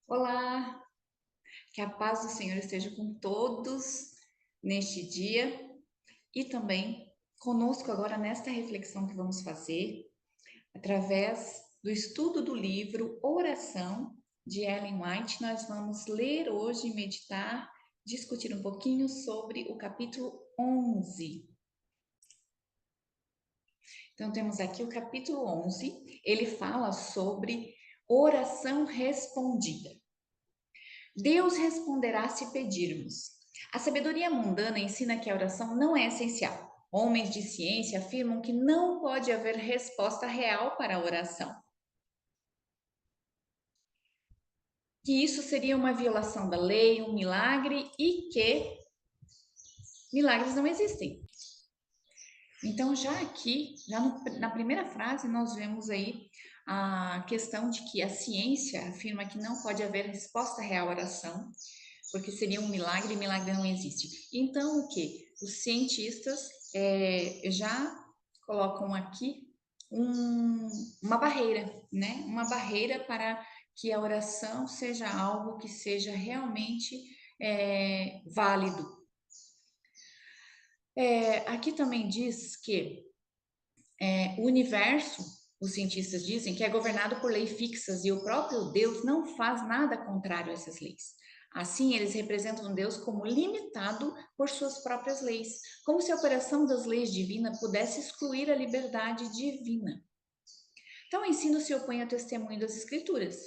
Olá, que a paz do Senhor esteja com todos neste dia e também conosco agora nesta reflexão que vamos fazer através do estudo do livro Oração de Ellen White. Nós vamos ler hoje, meditar, discutir um pouquinho sobre o capítulo 11. Então temos aqui o capítulo 11, ele fala sobre oração respondida. Deus responderá se pedirmos. A sabedoria mundana ensina que a oração não é essencial. Homens de ciência afirmam que não pode haver resposta real para a oração, que isso seria uma violação da lei, um milagre e que milagres não existem. Então, já aqui, na primeira frase, nós vemos aí a questão de que a ciência afirma que não pode haver resposta real à oração, porque seria um milagre e milagre não existe. Então, o que? Os cientistas já colocam aqui uma barreira, né? Uma barreira para que a oração seja algo que seja realmente válido. Aqui também diz que o universo, os cientistas dizem que é governado por leis fixas e o próprio Deus não faz nada contrário a essas leis. Assim, eles representam Deus como limitado por suas próprias leis, como se a operação das leis divinas pudesse excluir a liberdade divina. Então, o ensino se opõe ao testemunho das Escrituras.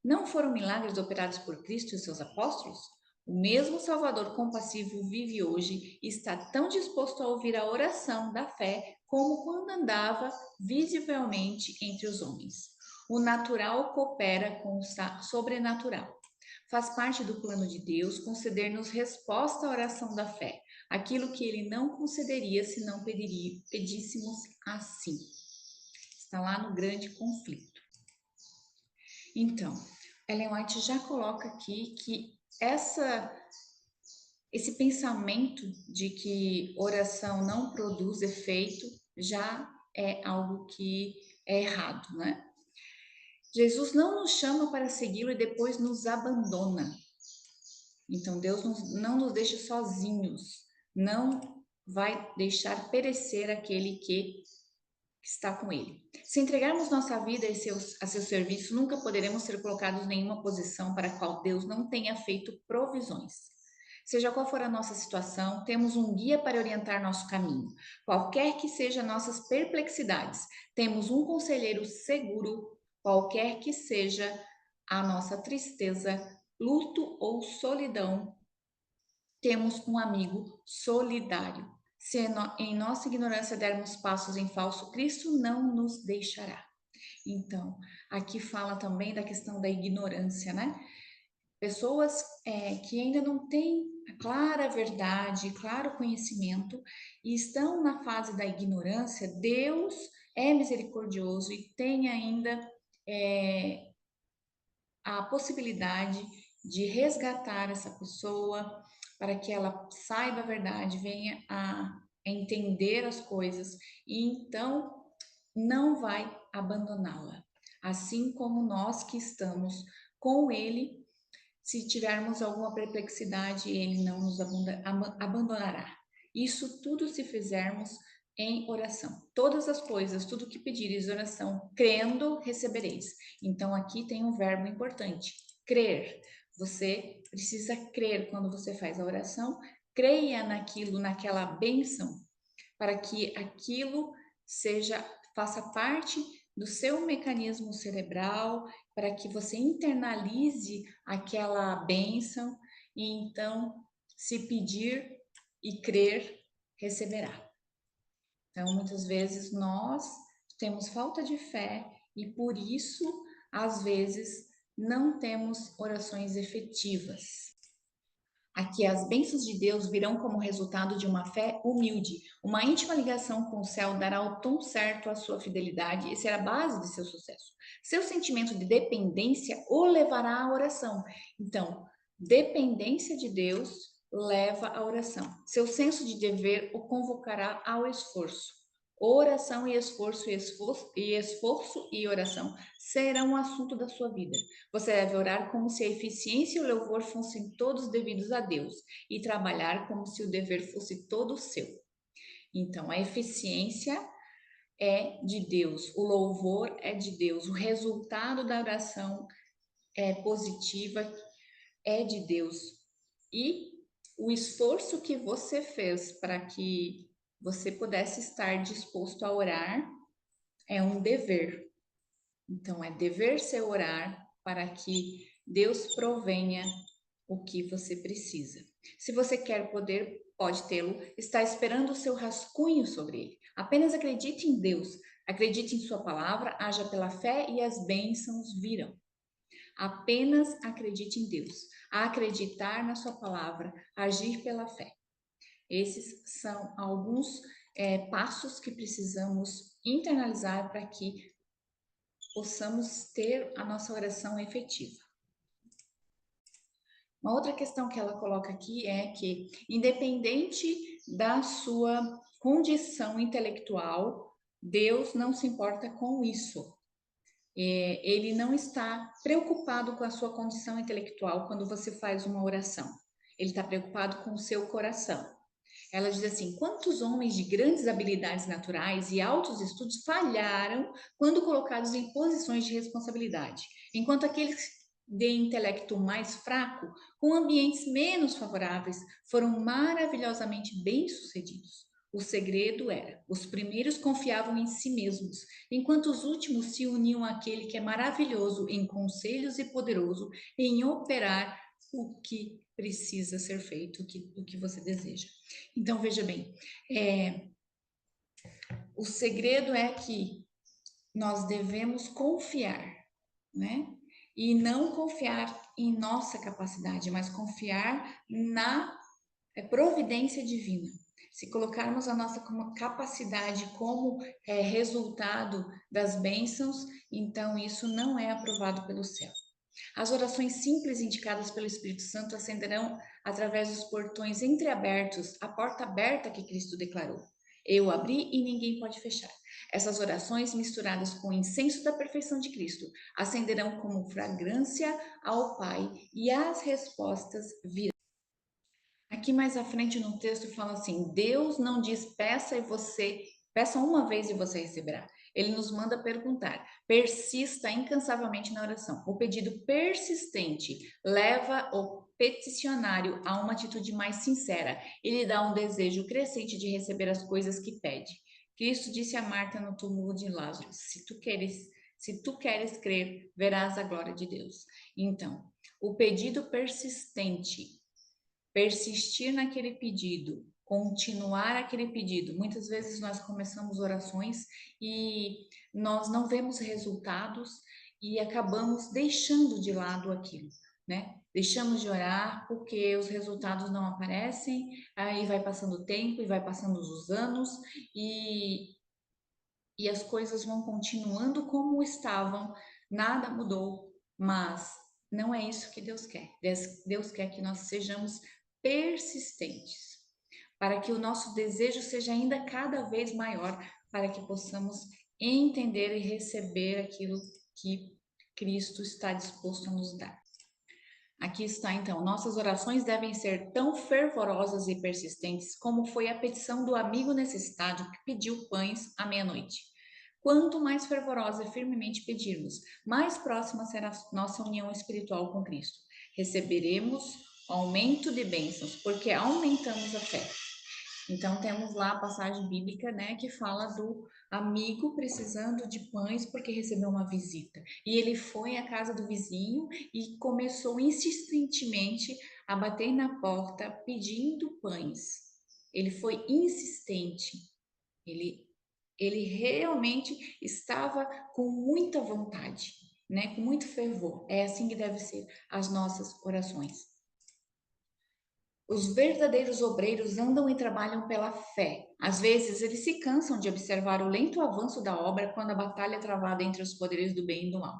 Não foram milagres operados por Cristo e seus apóstolos? O mesmo Salvador compassivo vive hoje e está tão disposto a ouvir a oração da fé como quando andava visivelmente entre os homens. O natural coopera com o sobrenatural. Faz parte do plano de Deus conceder-nos resposta à oração da fé, aquilo que ele não concederia se não pedíssemos assim. Está lá no grande conflito. Então, Ellen White já coloca aqui que esse pensamento de que oração não produz efeito já é algo que é errado, né? Jesus não nos chama para segui-lo e depois nos abandona. Então, Deus não nos deixa sozinhos, não vai deixar perecer aquele que está com ele. Se entregarmos nossa vida a seu serviço, nunca poderemos ser colocados em nenhuma posição para a qual Deus não tenha feito provisões. Seja qual for a nossa situação, temos um guia para orientar nosso caminho. Qualquer que sejam nossas perplexidades, temos um conselheiro seguro, qualquer que seja a nossa tristeza, luto ou solidão, temos um amigo solidário. Se em nossa ignorância dermos passos em falso, Cristo não nos deixará. Então, aqui fala também da questão da ignorância, né? Pessoas que ainda não têm a clara verdade, claro conhecimento e estão na fase da ignorância, Deus é misericordioso e tem ainda a possibilidade de resgatar essa pessoa para que ela saiba a verdade, venha a entender as coisas e então não vai abandoná-la. Assim como nós que estamos com ele, se tivermos alguma perplexidade, ele não nos abandonará. Isso tudo se fizermos em oração. Todas as coisas, tudo que pedires oração, crendo, recebereis. Então aqui tem um verbo importante, crer. Você precisa crer quando você faz a oração, creia naquilo, naquela bênção, para que aquilo faça parte do seu mecanismo cerebral, para que você internalize aquela bênção e então, se pedir e crer, receberá. Então, muitas vezes nós temos falta de fé e por isso, às vezes, não temos orações efetivas. Aqui as bênçãos de Deus virão como resultado de uma fé humilde. Uma íntima ligação com o céu dará o tom certo à sua fidelidade e será a base de seu sucesso. Seu sentimento de dependência o levará à oração. Então, dependência de Deus leva à oração. Seu senso de dever o convocará ao esforço. Oração e esforço, esforço e oração serão o assunto da sua vida. Você deve orar como se a eficiência e o louvor fossem todos devidos a Deus e trabalhar como se o dever fosse todo seu. Então, a eficiência é de Deus, o louvor é de Deus, o resultado da oração é positiva, é de Deus. E o esforço que você fez para que você pudesse estar disposto a orar é um dever. Então, é dever seu orar para que Deus provenha o que você precisa. Se você quer poder, pode tê-lo, está esperando o seu rascunho sobre ele. Apenas acredite em Deus, acredite em sua palavra, haja pela fé e as bênçãos virão. Apenas acredite em Deus, acreditar na sua palavra, agir pela fé. Esses são alguns passos que precisamos internalizar para que possamos ter a nossa oração efetiva. Uma outra questão que ela coloca aqui é que, independente da sua condição intelectual, Deus não se importa com isso. Ele não está preocupado com a sua condição intelectual quando você faz uma oração. Ele está preocupado com o seu coração. Ela diz assim: quantos homens de grandes habilidades naturais e altos estudos falharam quando colocados em posições de responsabilidade, enquanto aqueles de intelecto mais fraco, com ambientes menos favoráveis, foram maravilhosamente bem-sucedidos. O segredo era: os primeiros confiavam em si mesmos, enquanto os últimos se uniam àquele que é maravilhoso em conselhos e poderoso em operar o que precisa ser feito, o que você deseja. Então, veja bem, o segredo é que nós devemos confiar, né? E não confiar em nossa capacidade, mas confiar na providência divina. Se colocarmos a nossa capacidade como resultado das bênçãos, então isso não é aprovado pelo céu. As orações simples indicadas pelo Espírito Santo acenderão através dos portões entreabertos, a porta aberta que Cristo declarou. Eu abri e ninguém pode fechar. Essas orações, misturadas com o incenso da perfeição de Cristo, acenderão como fragrância ao Pai e as respostas virão. Aqui mais à frente no texto fala assim: Deus não diz peça uma vez e você receberá. Ele nos manda perguntar. Persista incansavelmente na oração. O pedido persistente leva o peticionário a uma atitude mais sincera. Ele dá um desejo crescente de receber as coisas que pede. Cristo disse a Marta no túmulo de Lázaro: se tu queres crer, verás a glória de Deus. Então, o pedido persistente, persistir naquele pedido, continuar aquele pedido. Muitas vezes nós começamos orações e nós não vemos resultados e acabamos deixando de lado aquilo, né? Deixamos de orar porque os resultados não aparecem, aí vai passando o tempo e vai passando os anos e, e as coisas vão continuando como estavam, nada mudou, mas não é isso que Deus quer. Deus quer que nós sejamos persistentes, para que o nosso desejo seja ainda cada vez maior, para que possamos entender e receber aquilo que Cristo está disposto a nos dar. Aqui está então: nossas orações devem ser tão fervorosas e persistentes como foi a petição do amigo necessitado que pediu pães à meia-noite. Quanto mais fervorosa e firmemente pedirmos, mais próxima será nossa união espiritual com Cristo. Receberemos aumento de bênçãos, porque aumentamos a fé. Então temos lá a passagem bíblica, né, que fala do amigo precisando de pães porque recebeu uma visita. E ele foi à casa do vizinho e começou insistentemente a bater na porta pedindo pães. Ele foi insistente. Ele realmente estava com muita vontade, né, com muito fervor. É assim que deve ser as nossas orações. Os verdadeiros obreiros andam e trabalham pela fé. Às vezes, eles se cansam de observar o lento avanço da obra quando a batalha é travada entre os poderes do bem e do mal.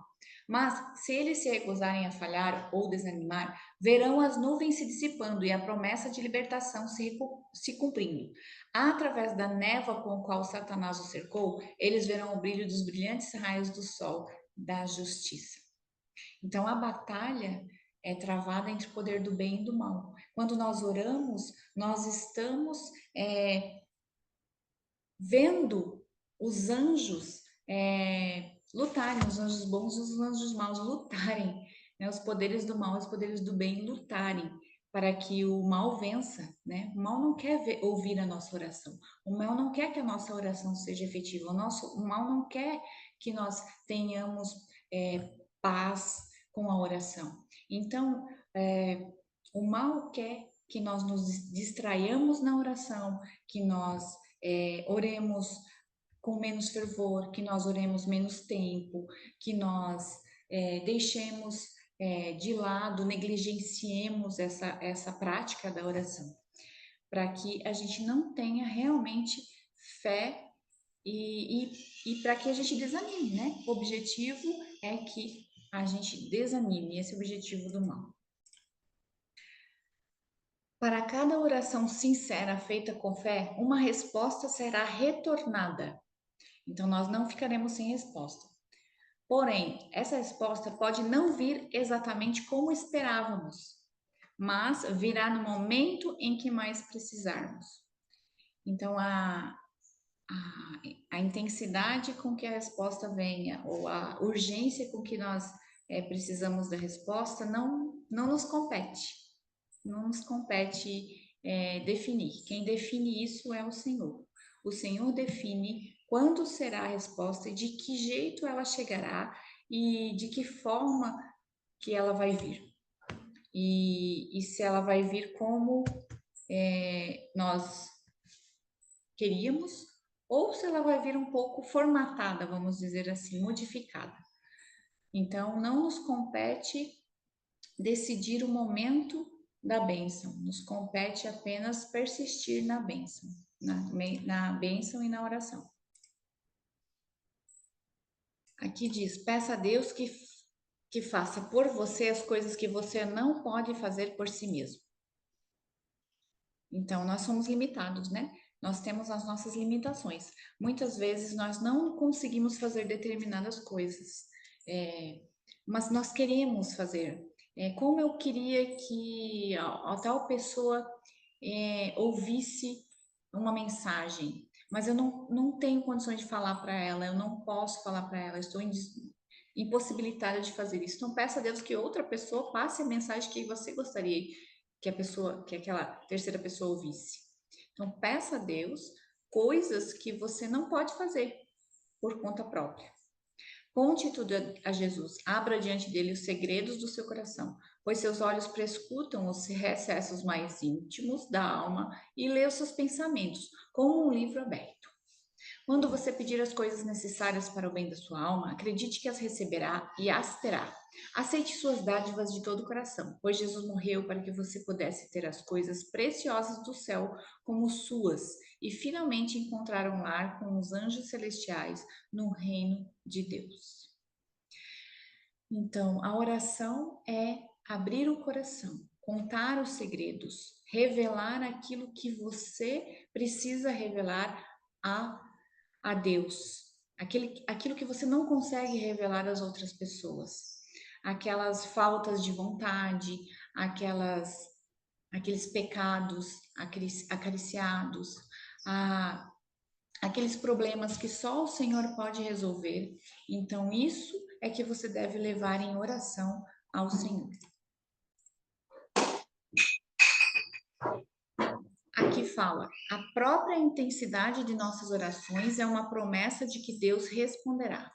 Mas, se eles se recusarem a falhar ou desanimar, verão as nuvens se dissipando e a promessa de libertação se cumprindo. Através da névoa com a qual Satanás o cercou, eles verão o brilho dos brilhantes raios do sol da justiça. Então, a batalha é travada entre o poder do bem e do mal. Quando nós oramos, nós estamos vendo os anjos lutarem, os anjos bons e os anjos maus lutarem, né? Os poderes do mal e os poderes do bem lutarem para que o mal vença, né? O mal não quer ouvir a nossa oração, o mal não quer que a nossa oração seja efetiva, o mal não quer que nós tenhamos paz com a oração. Então, o mal quer que nós nos distraiamos na oração, que nós oremos com menos fervor, que nós oremos menos tempo, que nós deixemos de lado, negligenciemos essa prática da oração, para que a gente não tenha realmente fé e para que a gente desanime, né? O objetivo é que a gente desanime, esse é o objetivo do mal. Para cada oração sincera feita com fé, uma resposta será retornada. Então, nós não ficaremos sem resposta. Porém, essa resposta pode não vir exatamente como esperávamos, mas virá no momento em que mais precisarmos. Então, a intensidade com que a resposta venha, ou a urgência com que nós precisamos da resposta, não nos compete. Não nos compete definir. Quem define isso é o Senhor. O Senhor define quando será a resposta e de que jeito ela chegará e de que forma que ela vai vir. E se ela vai vir como nós queríamos, ou se ela vai vir um pouco formatada, vamos dizer assim, modificada. Então, não nos compete decidir o momento da bênção, nos compete apenas persistir na bênção, na bênção e na oração. Aqui diz: peça a Deus que faça por você as coisas que você não pode fazer por si mesmo. Então, nós somos limitados, né? Nós temos as nossas limitações. Muitas vezes nós não conseguimos fazer determinadas coisas, mas nós queremos fazer. Como eu queria que a tal pessoa ouvisse uma mensagem, mas eu não tenho condições de falar para ela, eu não posso falar para ela, estou impossibilitada de fazer isso. Então, peça a Deus que outra pessoa passe a mensagem que você gostaria que aquela terceira pessoa ouvisse. Então, peça a Deus coisas que você não pode fazer por conta própria. Conte tudo a Jesus, abra diante dele os segredos do seu coração, pois seus olhos prescutam os recessos mais íntimos da alma e lê os seus pensamentos, como um livro aberto. Quando você pedir as coisas necessárias para o bem da sua alma, acredite que as receberá e as terá. Aceite suas dádivas de todo o coração, pois Jesus morreu para que você pudesse ter as coisas preciosas do céu como suas e finalmente encontrar um lar com os anjos celestiais no reino de Deus. Então, a oração é abrir o coração, contar os segredos, revelar aquilo que você precisa revelar a Deus, aquilo que você não consegue revelar às outras pessoas, aquelas faltas de vontade, aqueles pecados acariciados, aqueles problemas que só o Senhor pode resolver. Então, isso é que você deve levar em oração ao Senhor. Aqui fala: a própria intensidade de nossas orações é uma promessa de que Deus responderá.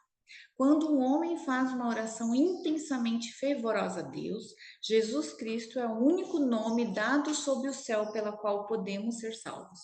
Quando um homem faz uma oração intensamente fervorosa a Deus, Jesus Cristo é o único nome dado sob o céu pela qual podemos ser salvos.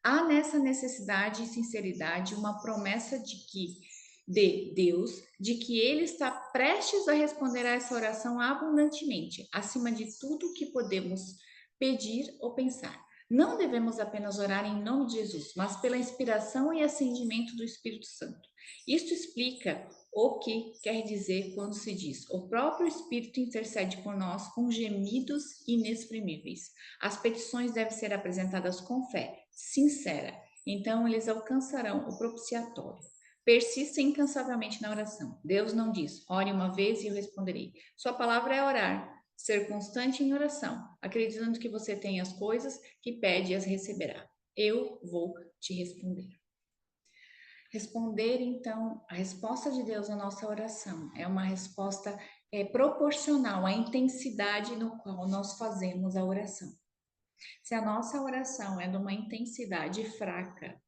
Há nessa necessidade e sinceridade uma promessa de Deus, de que Ele está prestes a responder a essa oração abundantemente, acima de tudo que podemos pedir ou pensar. Não devemos apenas orar em nome de Jesus, mas pela inspiração e acendimento do Espírito Santo. Isto explica o que quer dizer quando se diz: o próprio Espírito intercede por nós com gemidos inexprimíveis. As petições devem ser apresentadas com fé, sincera. Então eles alcançarão o propiciatório. Persista incansavelmente na oração. Deus não diz: ore uma vez e eu responderei. Sua palavra é orar. Ser constante em oração, acreditando que você tem as coisas que pede e as receberá. Eu vou te responder. Responder, então, a resposta de Deus à nossa oração é uma resposta proporcional à intensidade no qual nós fazemos a oração. Se a nossa oração é de uma intensidade fraca,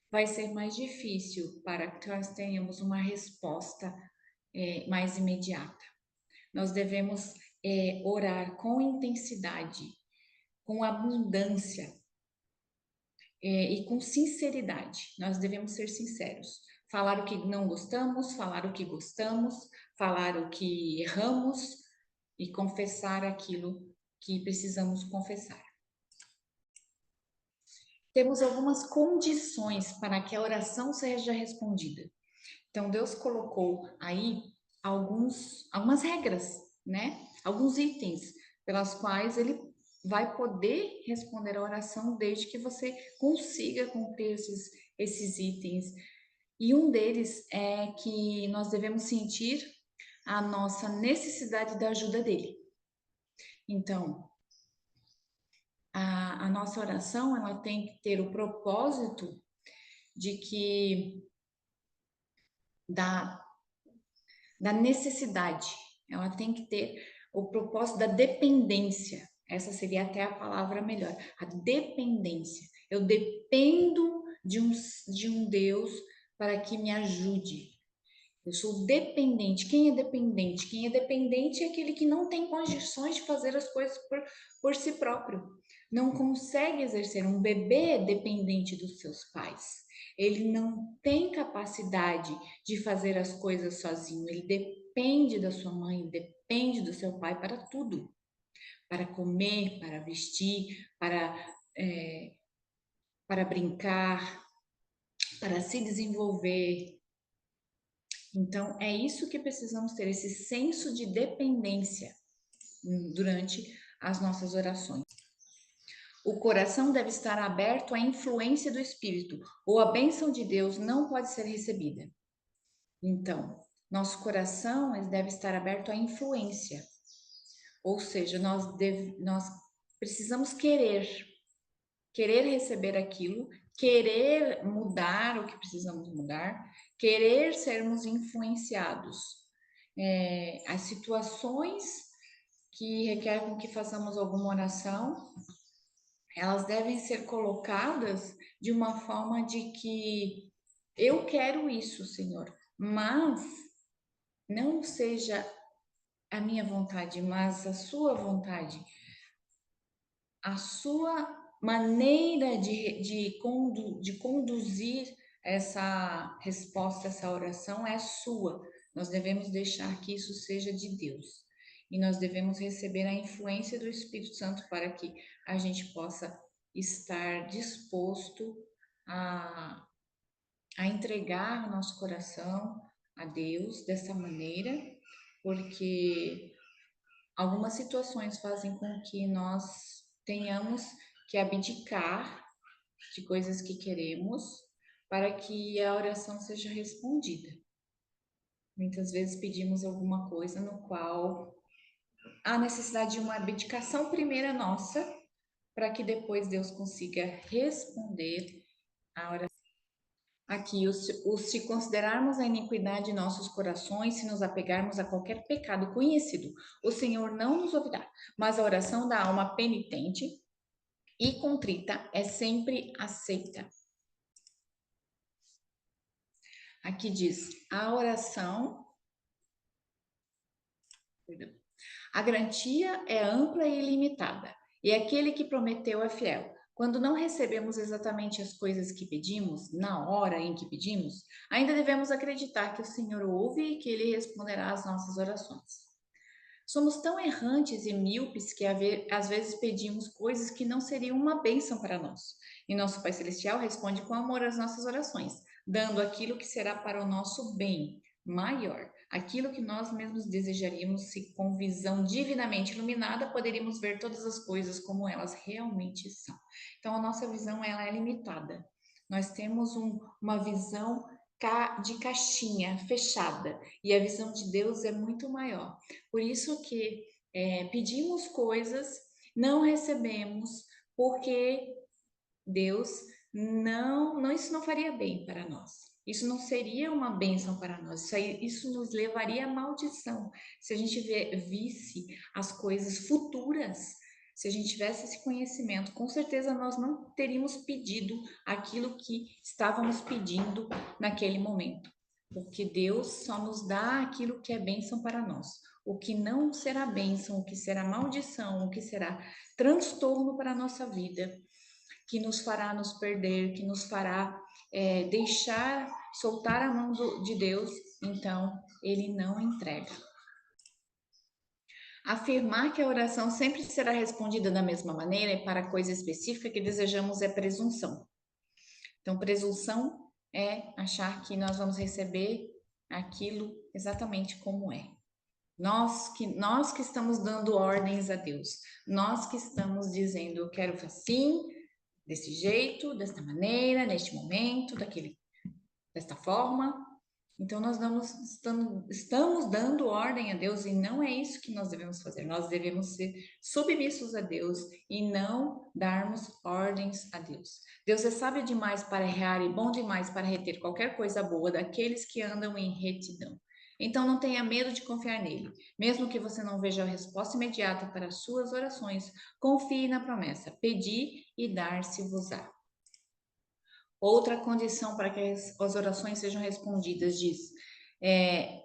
vai ser mais difícil para que nós tenhamos uma resposta mais imediata. Nós devemos orar com intensidade, com abundância e com sinceridade. Nós devemos ser sinceros. Falar o que não gostamos, falar o que gostamos, falar o que erramos e confessar aquilo que precisamos confessar. Temos algumas condições para que a oração seja respondida. Então, Deus colocou aí algumas regras, né? Alguns itens pelas quais ele vai poder responder a oração desde que você consiga cumprir esses itens. E um deles é que nós devemos sentir a nossa necessidade da ajuda dele. Então, a nossa oração ela tem que ter o propósito de que da necessidade. Ela tem que ter o propósito da dependência. Essa seria até a palavra melhor. A dependência. Eu dependo de um Deus para que me ajude. Eu sou dependente. Quem é dependente? Quem é dependente é aquele que não tem condições de fazer as coisas por si próprio. Não consegue exercer. Um bebê é dependente dos seus pais. Ele não tem capacidade de fazer as coisas sozinho. Ele depende da sua mãe, depende do seu pai para tudo. Para comer, para vestir, para brincar, para se desenvolver. Então, é isso que precisamos ter, esse senso de dependência durante as nossas orações. O coração deve estar aberto à influência do Espírito, ou a bênção de Deus não pode ser recebida. Então, nosso coração deve estar aberto à influência, ou seja, nós precisamos querer receber aquilo, querer mudar o que precisamos mudar, querer sermos influenciados. As situações que requerem com que façamos alguma oração, elas devem ser colocadas de uma forma de que eu quero isso, Senhor, mas não seja a minha vontade, mas a sua vontade. A sua maneira de conduzir essa resposta, essa oração é sua. Nós devemos deixar que isso seja de Deus. E nós devemos receber a influência do Espírito Santo para que a gente possa estar disposto a, a entregar o nosso coração a Deus dessa maneira, porque algumas situações fazem com que nós tenhamos que abdicar de coisas que queremos para que a oração seja respondida. Muitas vezes pedimos alguma coisa no qual há necessidade de uma abdicação primeira nossa, para que depois Deus consiga responder a oração. Aqui, se considerarmos a iniquidade de nossos corações, se nos apegarmos a qualquer pecado conhecido, o Senhor não nos ouvirá, mas a oração da alma penitente e contrita é sempre aceita. Aqui diz, a oração, a garantia é ampla e ilimitada, e aquele que prometeu é fiel. Quando não recebemos exatamente as coisas que pedimos, na hora em que pedimos, ainda devemos acreditar que o Senhor ouve e que Ele responderá às nossas orações. Somos tão errantes e míopes que às vezes pedimos coisas que não seriam uma bênção para nós. E nosso Pai Celestial responde com amor às nossas orações, dando aquilo que será para o nosso bem, maior. Aquilo que nós mesmos desejaríamos, se com visão divinamente iluminada, poderíamos ver todas as coisas como elas realmente são. Então, a nossa visão ela é limitada. Nós temos uma visão de caixinha fechada e a visão de Deus é muito maior. Por isso que pedimos coisas, não recebemos, porque Deus isso não faria bem para nós. Isso não seria uma bênção para nós. Isso nos levaria à maldição. Se a gente visse as coisas futuras, se a gente tivesse esse conhecimento, com certeza nós não teríamos pedido aquilo que estávamos pedindo naquele momento. Porque Deus só nos dá aquilo que é bênção para nós. O que não será bênção, o que será maldição, o que será transtorno para a nossa vida, que nos fará nos perder, que nos fará soltar a mão de Deus, então ele não entrega. Afirmar que a oração sempre será respondida da mesma maneira e para a coisa específica que desejamos é presunção. Então, presunção é achar que nós vamos receber aquilo exatamente como é. Nós que estamos dando ordens a Deus, nós que estamos dizendo, eu quero assim, desse jeito, desta maneira, neste momento, desta forma. Então, estamos dando ordem a Deus e não é isso que nós devemos fazer. Nós devemos ser submissos a Deus e não darmos ordens a Deus. Deus é sábio demais para errar e bom demais para reter qualquer coisa boa daqueles que andam em retidão. Então, não tenha medo de confiar nele. Mesmo que você não veja a resposta imediata para as suas orações, confie na promessa. Pedi e dar-se-vos-á. Outra condição para que as orações sejam respondidas diz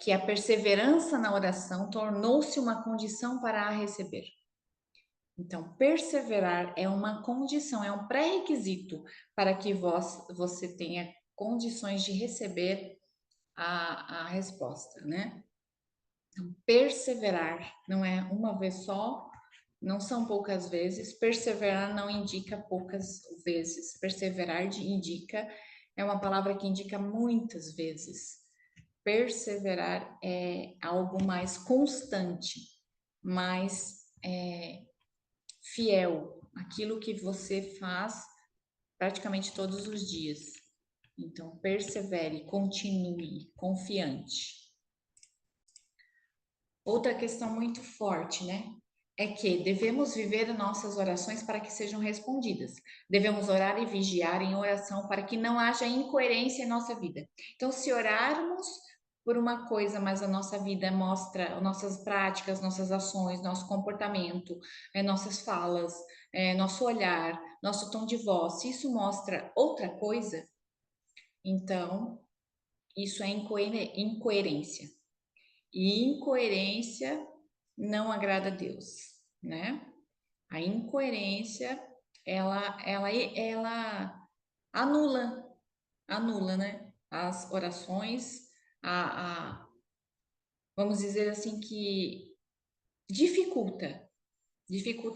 que a perseverança na oração tornou-se uma condição para a receber. Então, perseverar é uma condição, é um pré-requisito para que você tenha condições de receber a resposta, né? Então, perseverar não é uma vez só, não são poucas vezes. Perseverar não indica poucas vezes. Perseverar indica, é uma palavra que indica muitas vezes. Perseverar é algo mais constante, mais fiel, aquilo que você faz praticamente todos os dias. Então, persevere, continue, confiante. Outra questão muito forte, né? É que devemos viver nossas orações para que sejam respondidas. Devemos orar e vigiar em oração para que não haja incoerência em nossa vida. Então, se orarmos por uma coisa, mas a nossa vida mostra nossas práticas, nossas ações, nosso comportamento, nossas falas, nosso olhar, nosso tom de voz, se isso mostra outra coisa, então isso é incoerência. E incoerência não agrada a Deus, né? A incoerência, ela anula, né? As orações, vamos dizer assim que dificulta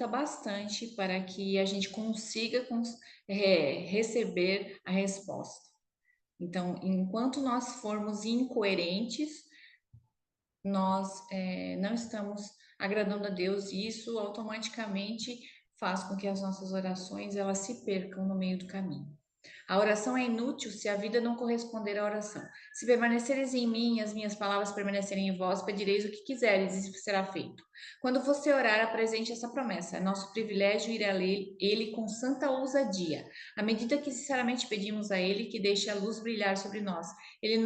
bastante para que a gente consiga receber a resposta. Então, enquanto nós formos incoerentes, nós não estamos agradando a Deus e isso automaticamente faz com que as nossas orações elas se percam no meio do caminho. A oração é inútil se a vida não corresponder à oração. Se permaneceres em mim e as minhas palavras permanecerem em vós, pedireis o que quiseres e isso será feito. Quando você orar, apresente essa promessa. É nosso privilégio ir a ele com santa ousadia. À medida que sinceramente pedimos a ele que deixe a luz brilhar sobre nós, ele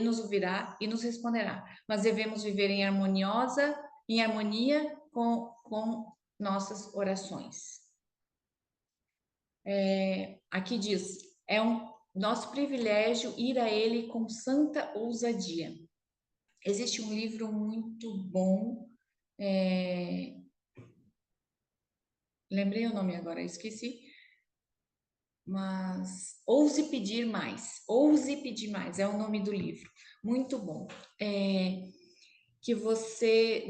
nos ouvirá e nos responderá. Mas devemos viver em harmonia com nossas orações. Aqui diz, é um nosso privilégio ir a ele com santa ousadia. Existe um livro muito bom, lembrei o nome agora, esqueci, mas Ouse Pedir Mais, é o nome do livro, muito bom, que você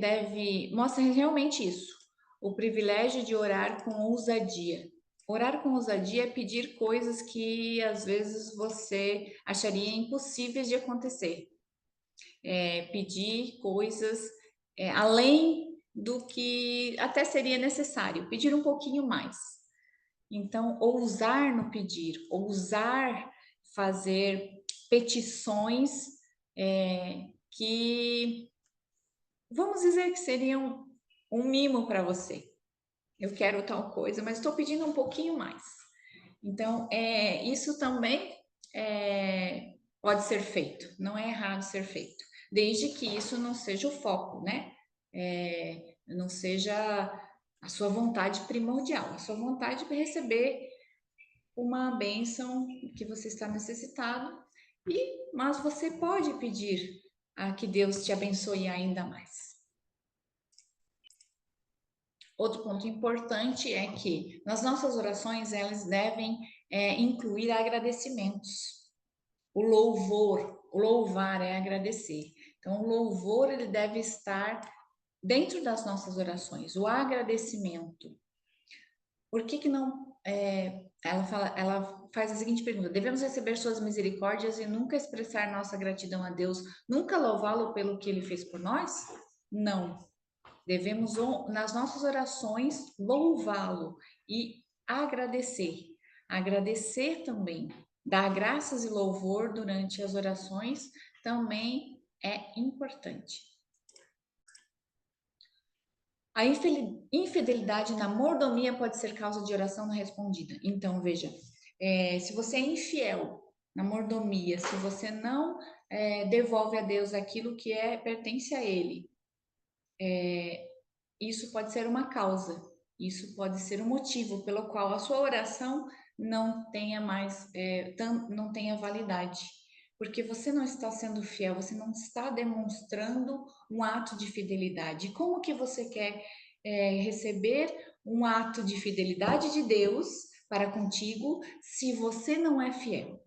mostra realmente isso, o privilégio de orar com ousadia. Orar com ousadia é pedir coisas que às vezes você acharia impossíveis de acontecer. pedir coisas além do que até seria necessário, pedir um pouquinho mais. Então, ousar no pedir, ousar fazer petições que, vamos dizer que seriam um mimo para você. Eu quero tal coisa, mas estou pedindo um pouquinho mais. Então, isso também pode ser feito, não é errado ser feito, desde que isso não seja o foco, né? Não seja a sua vontade primordial, a sua vontade para receber uma bênção que você está necessitado, mas você pode pedir a que Deus te abençoe ainda mais. Outro ponto importante é que nas nossas orações elas devem incluir agradecimentos. O louvor, o louvar é agradecer. Então, o louvor ele deve estar dentro das nossas orações. O agradecimento. Por que não? Ela faz a seguinte pergunta: devemos receber suas misericórdias e nunca expressar nossa gratidão a Deus, nunca louvá-lo pelo que ele fez por nós? Não. Devemos, nas nossas orações, louvá-lo e agradecer. Agradecer também, dar graças e louvor durante as orações também é importante. A infidelidade na mordomia pode ser causa de oração não respondida. Então, veja, se você é infiel na mordomia, se você não devolve a Deus aquilo que pertence a Ele, isso pode ser uma causa, isso pode ser um motivo pelo qual a sua oração não tenha mais, não tenha validade, porque você não está sendo fiel, você não está demonstrando um ato de fidelidade. Como que você quer receber um ato de fidelidade de Deus para contigo se você não é fiel?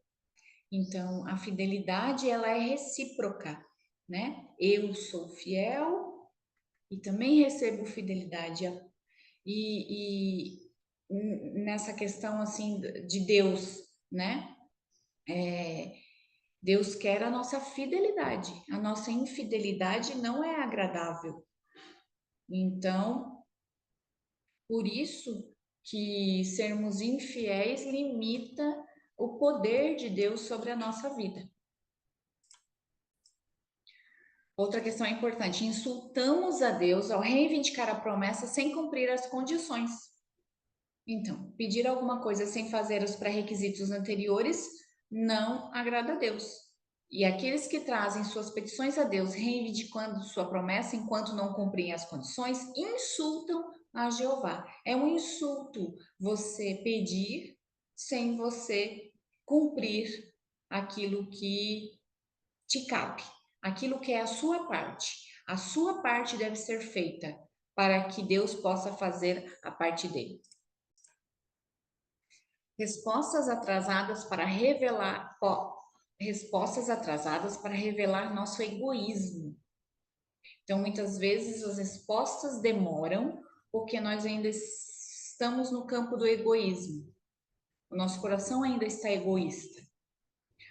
Então, a fidelidade ela é recíproca, né? Eu sou fiel e também recebo fidelidade. E nessa questão assim de Deus, né? Deus quer a nossa fidelidade. A nossa infidelidade não é agradável. Então, por isso que sermos infiéis limita o poder de Deus sobre a nossa vida. Outra questão importante: insultamos a Deus ao reivindicar a promessa sem cumprir as condições. Então, pedir alguma coisa sem fazer os pré-requisitos anteriores não agrada a Deus. E aqueles que trazem suas petições a Deus, reivindicando sua promessa enquanto não cumprem as condições, insultam a Jeová. É um insulto você pedir sem você cumprir aquilo que te cabe, aquilo que é a sua parte. A sua parte deve ser feita para que Deus possa fazer a parte dele. Respostas atrasadas para revelar nosso egoísmo. Então, muitas vezes as respostas demoram porque nós ainda estamos no campo do egoísmo. O nosso coração ainda está egoísta.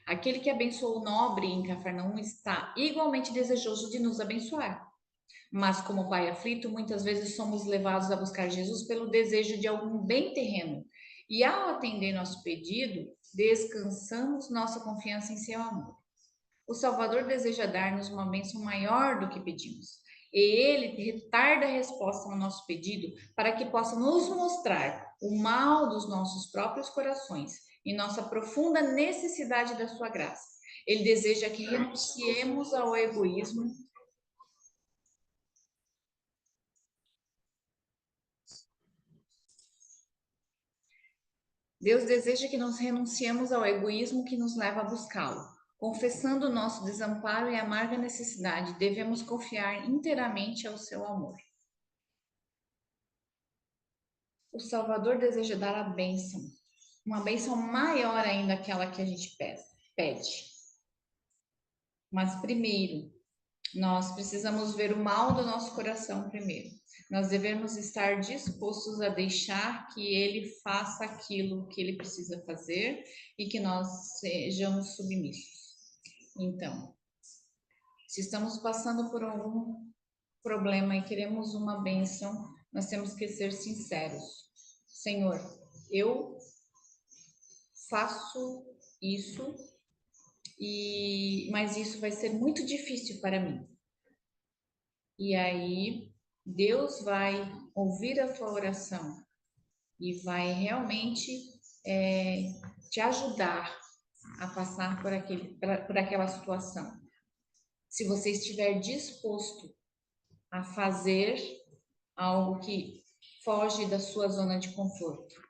Aquele que abençoou o nobre em Cafarnaum está igualmente desejoso de nos abençoar. Mas, como pai aflito, muitas vezes somos levados a buscar Jesus pelo desejo de algum bem terreno. E ao atender nosso pedido, descansamos nossa confiança em seu amor. O Salvador deseja dar-nos uma bênção maior do que pedimos. E ele retarda a resposta ao nosso pedido para que possa nos mostrar o mal dos nossos próprios corações e nossa profunda necessidade da sua graça. Ele deseja que renunciemos ao egoísmo. Deus deseja que nós renunciemos ao egoísmo que nos leva a buscá-lo. Confessando o nosso desamparo e amarga necessidade, devemos confiar inteiramente ao seu amor. O Salvador deseja dar a bênção, uma bênção maior ainda aquela que a gente pede. Mas primeiro, nós precisamos ver o mal do nosso coração primeiro. Nós devemos estar dispostos a deixar que ele faça aquilo que ele precisa fazer e que nós sejamos submissos. Então, Se estamos passando por algum problema e queremos uma bênção, nós temos que ser sinceros. Senhor, eu faço isso mas isso vai ser muito difícil para mim. E aí Deus vai ouvir a tua oração e vai realmente te ajudar a passar por aquela situação. Se você estiver disposto a fazer algo que foge da sua zona de conforto,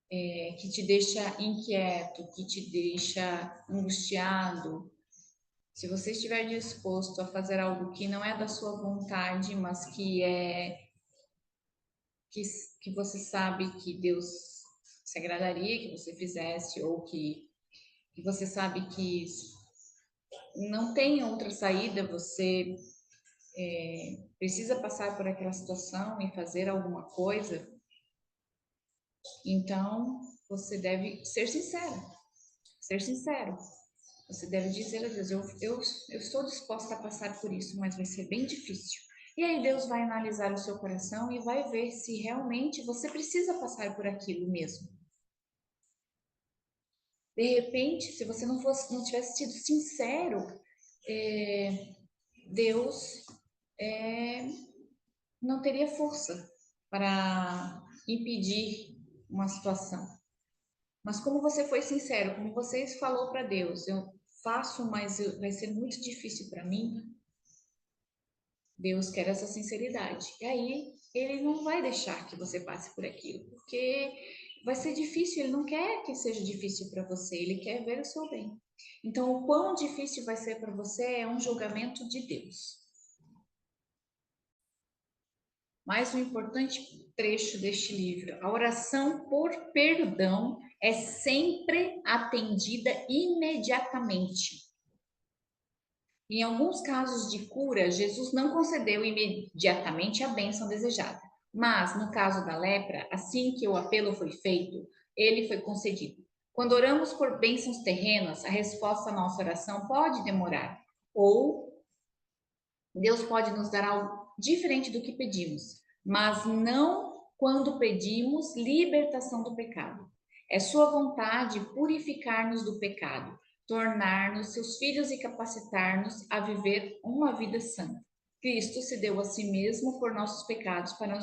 que te deixa inquieto, que te deixa angustiado. Se você estiver disposto a fazer algo que não é da sua vontade, mas que, que você sabe que Deus se agradaria que você fizesse, ou que você sabe que não tem outra saída, você precisa passar por aquela situação e fazer alguma coisa, então você deve ser sincero, ser sincero. Você deve dizer a Deus, eu estou disposta a passar por isso, mas vai ser bem difícil. E aí Deus vai analisar o seu coração e vai ver se realmente você precisa passar por aquilo mesmo. De repente, se você não tivesse sido sincero, Deus não teria força para impedir uma situação. Mas como você foi sincero, como você falou para Deus, eu faço, mas vai ser muito difícil para mim. Deus quer essa sinceridade. E aí ele não vai deixar que você passe por aquilo, porque vai ser difícil, ele não quer que seja difícil para você, ele quer ver o seu bem. Então, o quão difícil vai ser para você é um julgamento de Deus. Mais um importante trecho deste livro: a oração por perdão é sempre atendida imediatamente. Em alguns casos de cura, Jesus não concedeu imediatamente a bênção desejada, mas no caso da lepra, assim que o apelo foi feito, ele foi concedido. Quando oramos por bênçãos terrenas, a resposta à nossa oração pode demorar, ou Deus pode nos dar algo diferente do que pedimos, mas não quando pedimos libertação do pecado. É sua vontade purificar-nos do pecado, tornar-nos seus filhos e capacitar-nos a viver uma vida santa. Cristo se deu a si mesmo por nossos pecados para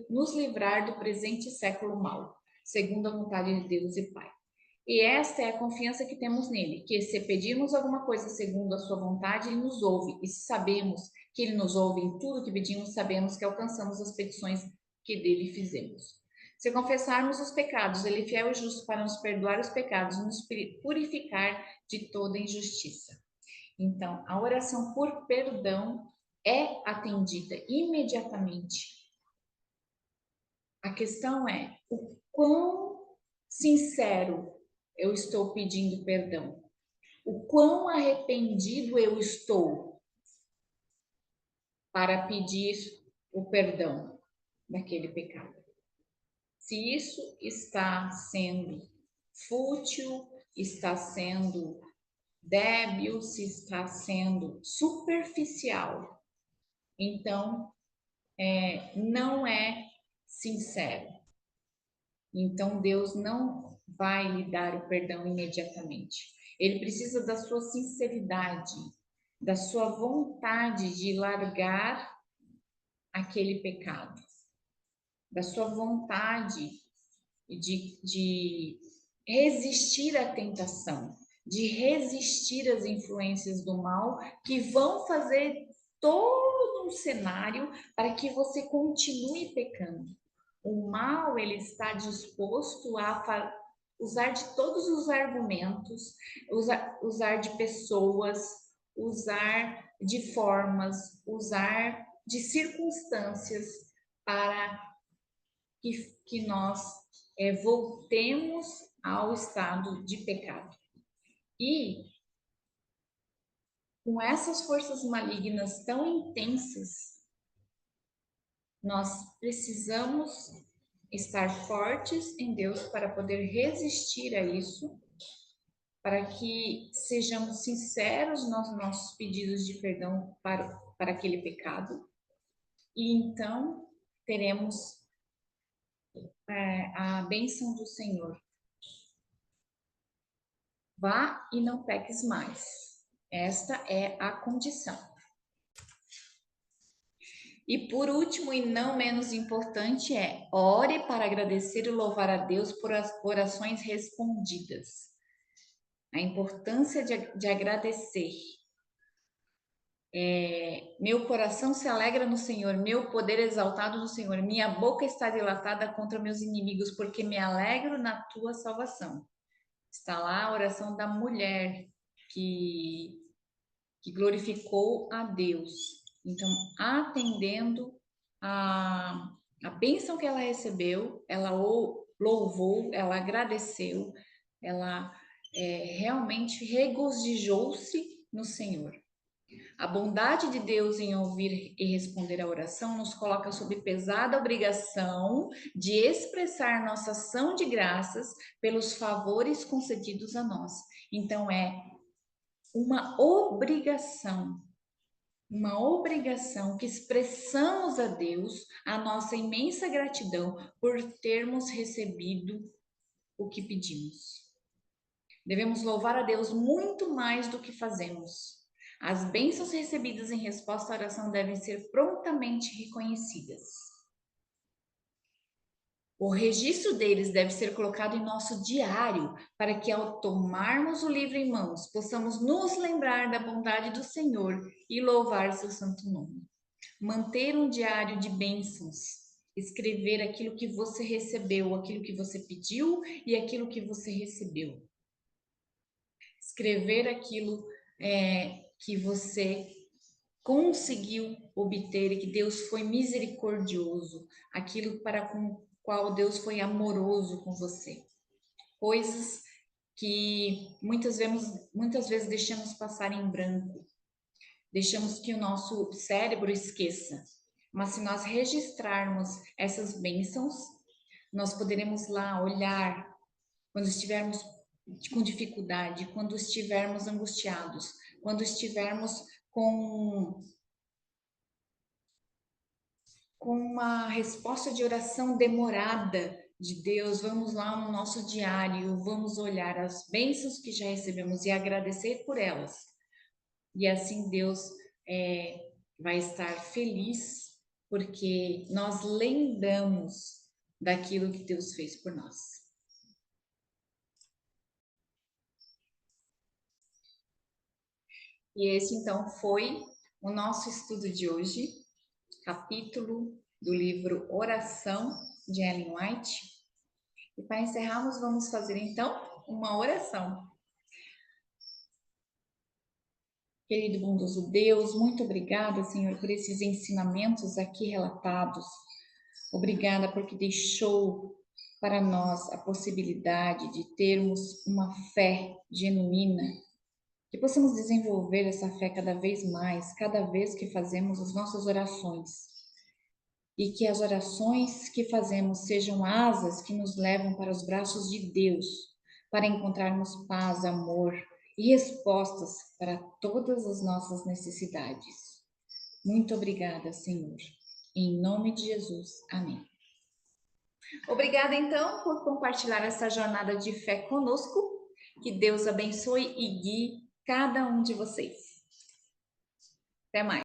nos livrar do presente século mau, segundo a vontade de Deus e Pai. E esta é a confiança que temos nele, que se pedirmos alguma coisa segundo a sua vontade, ele nos ouve. E se sabemos que ele nos ouve em tudo que pedimos, sabemos que alcançamos as petições que dele fizemos. Se confessarmos os pecados, ele é fiel e justo para nos perdoar os pecados e nos purificar de toda injustiça. Então, a oração por perdão é atendida imediatamente. A questão é o quão sincero eu estou pedindo perdão, o quão arrependido eu estou para pedir o perdão daquele pecado. Se isso está sendo fútil, está sendo débil, se está sendo superficial, então não é sincero. Então Deus não vai lhe dar o perdão imediatamente. Ele precisa da sua sinceridade, da sua vontade de largar aquele pecado, da sua vontade de resistir à tentação, de resistir às influências do mal que vão fazer todo um cenário para que você continue pecando. O mal, ele está disposto a usar de todos os argumentos, usar de pessoas, usar de formas, usar de circunstâncias para que nós voltemos ao estado de pecado. E com essas forças malignas tão intensas, nós precisamos estar fortes em Deus para poder resistir a isso para que sejamos sinceros nos nossos pedidos de perdão para aquele pecado, e então teremos a bênção do Senhor. Vá e não peques mais. Esta é a condição. E por último, e não menos importante, ore para agradecer e louvar a Deus por as orações respondidas. A importância de agradecer. Meu coração se alegra no Senhor, meu poder exaltado no Senhor, minha boca está dilatada contra meus inimigos, porque me alegro na tua salvação. Está lá a oração da mulher que glorificou a Deus. Então, atendendo a bênção que ela recebeu, ela louvou, ela agradeceu, ela realmente regozijou-se no Senhor. A bondade de Deus em ouvir e responder à oração nos coloca sob pesada obrigação de expressar nossa ação de graças pelos favores concedidos a nós. Então, é uma obrigação que expressamos a Deus a nossa imensa gratidão por termos recebido o que pedimos. Devemos louvar a Deus muito mais do que fazemos. As bênçãos recebidas em resposta à oração devem ser prontamente reconhecidas. O registro deles deve ser colocado em nosso diário, para que ao tomarmos o livro em mãos, possamos nos lembrar da bondade do Senhor e louvar seu santo nome. Manter um diário de bênçãos, escrever aquilo que você recebeu, aquilo que você pediu e aquilo que você recebeu. Escrever aquilo que você conseguiu obter e que Deus foi misericordioso, aquilo para com qual Deus foi amoroso com você. Coisas que muitas vezes deixamos passar em branco, deixamos que o nosso cérebro esqueça. Mas se nós registrarmos essas bênçãos, nós poderemos lá olhar quando estivermos com dificuldade, quando estivermos angustiados, quando estivermos com uma resposta de oração demorada de Deus, vamos lá no nosso diário, vamos olhar as bênçãos que já recebemos e agradecer por elas. E assim Deus vai estar feliz, porque nós lembramos daquilo que Deus fez por nós. E esse então foi o nosso estudo de hoje, capítulo do livro Oração de Ellen White. E para encerrarmos, vamos fazer então uma oração. Querido bondoso Deus, muito obrigada, Senhor, por esses ensinamentos aqui relatados. Obrigada porque deixou para nós a possibilidade de termos uma fé genuína, que possamos desenvolver essa fé cada vez mais, cada vez que fazemos as nossas orações. E que as orações que fazemos sejam asas que nos levam para os braços de Deus, para encontrarmos paz, amor e respostas para todas as nossas necessidades. Muito obrigada, Senhor. Em nome de Jesus. Amém. Obrigada, então, por compartilhar essa jornada de fé conosco. Que Deus abençoe e guie cada um de vocês. Até mais.